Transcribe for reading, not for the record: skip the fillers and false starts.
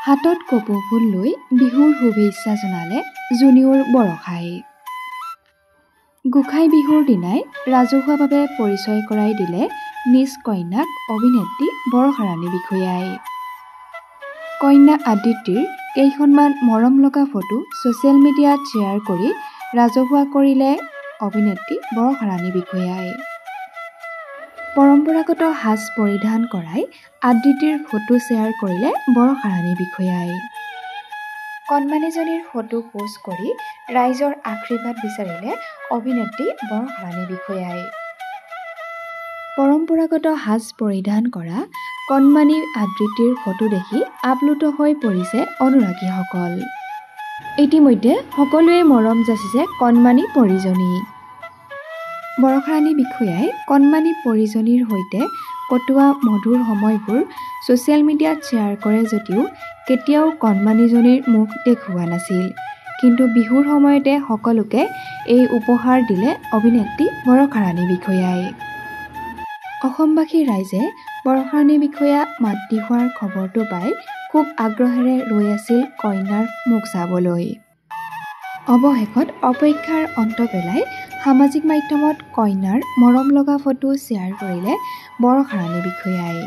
হাতত কপৌ ফুল লৈ বিহুৰ শুভেচ্ছা জনালে জুনিয়ৰ বৰষাই। গোসাই বিহুৰ দিনাই ৰাজহুৱাভাৱে পৰিচয় কৰাই দিলে নিজ কন্যাক অভিনেত্ৰী বৰষা ৰাণী বিষয়াই। কন্যা আদিত্যৰ কেইখনমান মৰম লগা ফটো ছচিয়েল মিডিয়াত শ্বেয়াৰ কৰি ৰাজহুৱা কৰিলে অভিনেত্ৰী বৰষা ৰাণী বিষয়াই। পৰম্পৰাগত সাজ পৰিধান কৰাই আদিত্যৰ ফটো শ্বেয়াৰ কৰিলে বৰষা ৰাণী বিষয়াই। কণমানিজনীৰ ফটো পোষ্ট কৰি ৰাইজৰ আশীৰ্বাদ বিচাৰিলে অভিনেত্ৰী বৰষা ৰাণী বিষয়াই। পৰম্পৰাগত সাজ পৰিধান কৰা কণমানি আদিত্যৰ ফটো দেখি আপ্লুত হৈ পৰিছে অনুৰাগীসকল। ইতিমধ্যে সকলোৱে মৰম যাচিছে কণমানি পৰীজনী। বৰষা ৰাণী বিষয়াই কণমানি পৰীজনীৰ সৈতে কটোৱা মধুৰ সময়বোৰ ছচিয়েল মিডিয়াত শ্বেয়াৰ কৰে যদিও কেতিয়াও কণমানিজনীৰ মুখ দেখুওৱা নাছিল। কিন্তু বিহুৰ সময়তে সকলোকে এই উপহাৰ দিলে অভিনেত্ৰী বৰষা ৰাণী বিষয়াই। অসমবাসী ৰাইজে বৰষা ৰাণী বিষয়া মাতৃ হোৱাৰ খবৰটো পাই খুব আগ্ৰহেৰে ৰৈ আছিল কন্যাৰ মুখ চাবলৈ। অৱশেষত অপেক্ষাৰ অন্ত পেলাই সামাজিক মাধ্যমত কন্যাৰ মৰম লগা ফটো শ্বেয়াৰ কৰিলে বৰষা ৰাণী বিষয়াই।